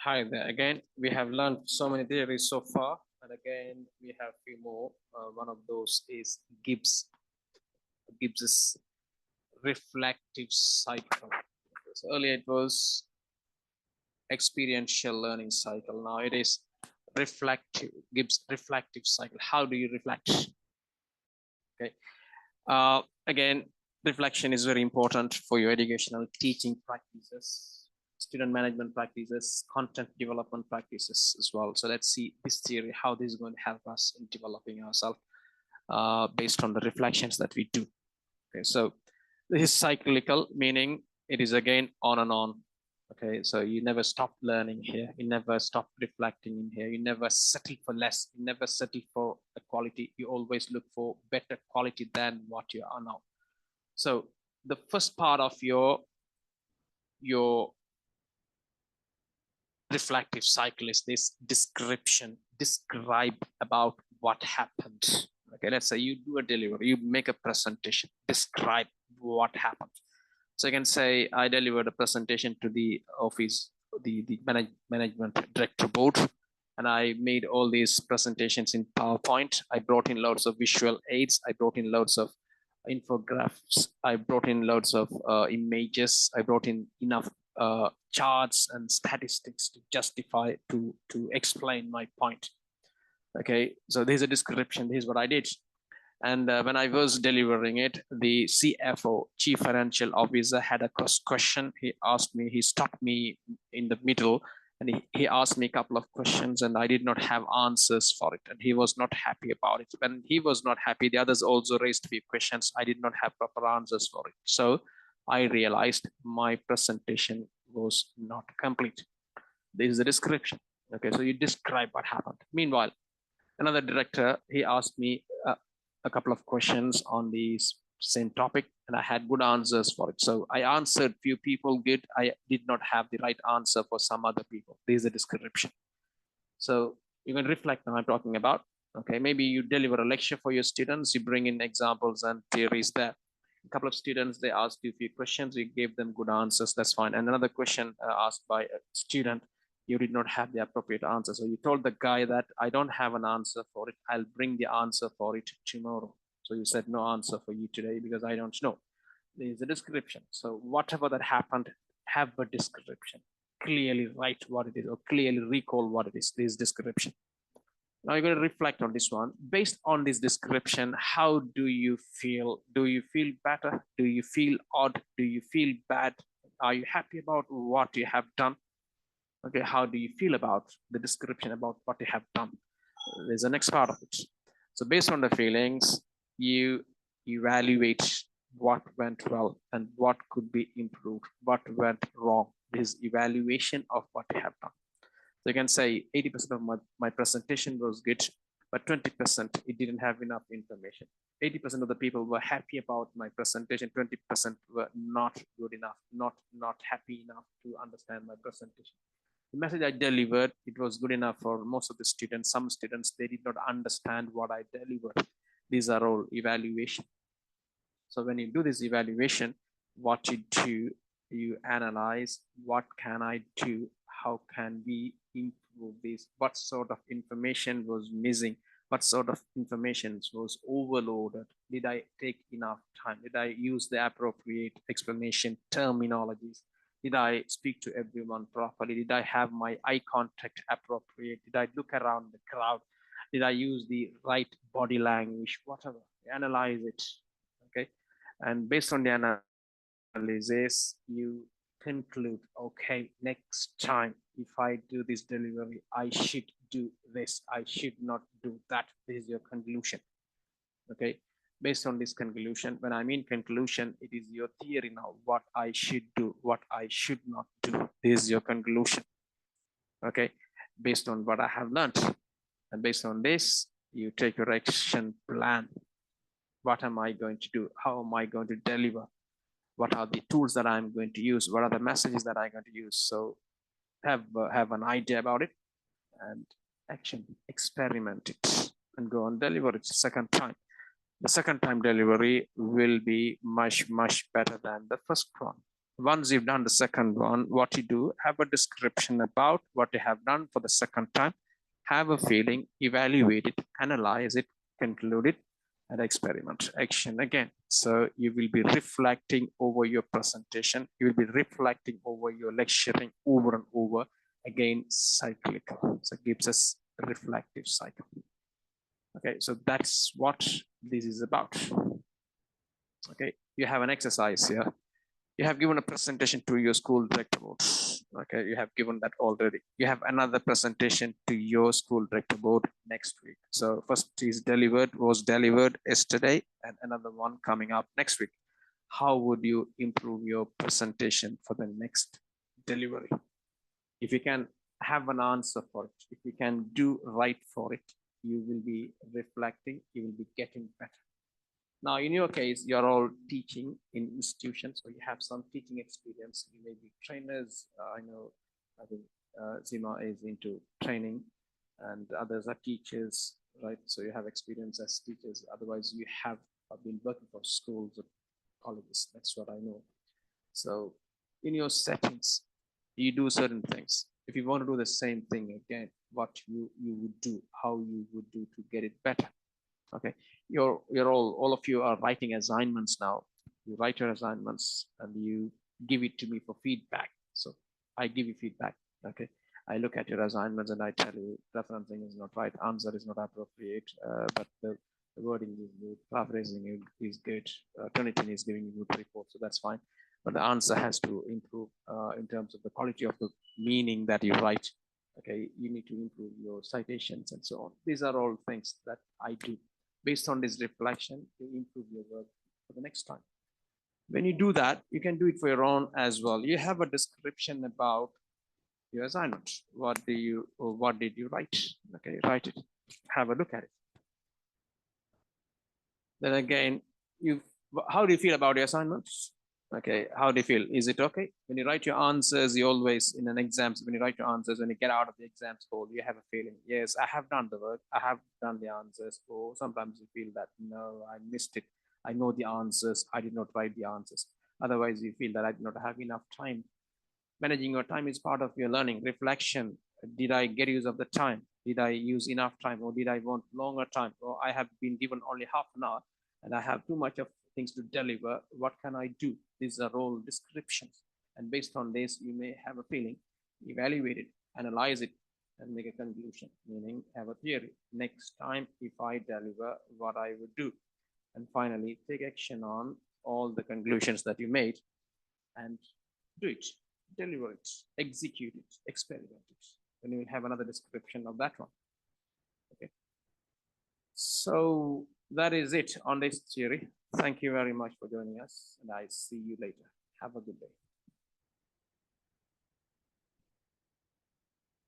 Hi there. Again, we have learned so many theories so far, and again, we have a few more. One of those is Gibbs's reflective cycle. So earlier it was experiential learning cycle. Now it is Gibbs reflective cycle. How do you reflect? Okay. Again, reflection is very important for your educational teaching practices, student management practices, content development practices as well. So let's see this theory, how this is going to help us in developing ourselves based on the reflections that we do. Okay, so this is cyclical, meaning it is again on and on. Okay, so you never stop learning here. You never stop reflecting in here. You never settle for less. You never settle for a quality. You always look for better quality than what you are now. So the first part of your reflective cycle is this description. Describe about what happened. Okay, let's say you do a delivery, you make a presentation, describe what happened. So I can say I delivered a presentation to the office, the management director board, and I made all these presentations in PowerPoint. I brought in loads of visual aids. I brought in loads of infographics. I brought in loads of images. I brought in enough charts and statistics to justify, to explain my point. Okay, so there's a description. This is what I did. And when I was delivering it, the CFO, Chief Financial Officer, had a question. He asked me, he stopped me in the middle, and he asked me a couple of questions, and I did not have answers for it. And he was not happy about it. When he was not happy, the others also raised a few questions. I did not have proper answers for it. So I realized my presentation was not complete. This is the description. Okay, so you describe what happened. Meanwhile, another director, he asked me a couple of questions on the same topic, and I had good answers for it. So I answered few people good. I did not have the right answer for some other people. This is the description. So you can reflect now I'm talking about. Okay, maybe you deliver a lecture for your students, you bring in examples and theories there. A couple of students, they asked you a few questions, you gave them good answers, that's fine. And another question asked by a student, you did not have the appropriate answer. So you told the guy that I don't have an answer for it. I'll bring the answer for it tomorrow. So you said no answer for you today because I don't know. There's a description. So whatever that happened, have a description. Clearly write what it is or clearly recall what it is. This description. Now you're going to reflect on this one. Based on this description, how do you feel? Do you feel better? Do you feel odd? Do you feel bad? Are you happy about what you have done? Okay, how do you feel about the description about what you have done? There's the next part of it. So based on the feelings, you evaluate what went well and what could be improved, what went wrong. This evaluation of what you have done. So you can say 80% of my presentation was good, but 20% it didn't have enough information. 80% of the people were happy about my presentation, 20% were not good enough, not happy enough to understand my presentation. The message I delivered, it was good enough for most of the students. Some students, they did not understand what I delivered. These are all evaluation. So when you do this evaluation, what you do, you analyze, what can I do? How can we improve this? What sort of information was missing? What sort of information was overloaded? Did I take enough time? Did I use the appropriate explanation terminologies? Did I speak to everyone properly? Did I have my eye contact appropriate? Did I look around the crowd? Did I use the right body language? Whatever, analyze it. Okay, and based on the analysis, you conclude, okay, next time if I do this delivery, I should do this, I should not do that. This is your conclusion. Okay, based on this conclusion, when I mean conclusion, it is your theory now, what I should do, what I should not do. This is your conclusion. Okay, based on what I have learned, and based on this, you take your action plan. What am I going to do? How am I going to deliver? What are the tools that I'm going to use? What are the messages that I'm going to use? So have an idea about it and action, experiment it and go and deliver it second time. The second time delivery will be much, much better than the first one. Once you've done the second one, what you do, have a description about what you have done for the second time, have a feeling, evaluate it, analyze it, conclude it, and experiment. Action again. So you will be reflecting over your presentation. You will be reflecting over your lecturing over and over again, cyclical. So it gives us a reflective cycle. Okay, so that's what this is about. Okay, you have an exercise here. You have given a presentation to your school director board. Okay, you have given that already. You have another presentation to your school director board next week. So first was delivered yesterday, and another one coming up next week. How would you improve your presentation for the next delivery? If you can have an answer for it, if you can do right for it, you will be reflecting, you will be getting better. Now, in your case, you're all teaching in institutions, so you have some teaching experience. You may be trainers. I think Zima is into training, and others are teachers, right? So you have experience as teachers. Otherwise, you have been working for schools or colleges. That's what I know. So in your settings, you do certain things. If you want to do the same thing again, what you would do, how you would do to get it better. Okay, you're all of you are writing assignments now. You write your assignments and you give it to me for feedback. So I give you feedback. Okay, I look at your assignments and I tell you referencing is not right, answer is not appropriate, but the wording is good, paraphrasing is good, Tonitin is giving you good report, so that's fine. But the answer has to improve in terms of the quality of the meaning that you write. Okay, you need to improve your citations and so on. These are all things that I do. Based on this reflection, you improve your work for the next time. When you do that, you can do it for your own as well. You have a description about your assignment. What did you write? Okay, write it. Have a look at it. Then again, how do you feel about your assignments? Okay, how do you feel? Is it okay? When you write your answers, you always, in an exam, when you write your answers, when you get out of the exam hall, you have a feeling, yes, I have done the work, I have done the answers. Or sometimes you feel that, no, I missed it. I know the answers, I did not write the answers. Otherwise, you feel that I did not have enough time. Managing your time is part of your learning. Reflection, did I get use of the time? Did I use enough time, or did I want longer time? Or I have been given only half an hour and I have too much of things to deliver. What can I do? These are all descriptions. And based on this, you may have a feeling, evaluate it, analyze it, and make a conclusion, meaning have a theory. Next time, if I deliver, what I would do. And finally, take action on all the conclusions that you made and do it, deliver it, execute it, experiment it. Then you will have another description of that one. Okay. So that is it on this theory. Thank you very much for joining us, and I see you later. Have a good day.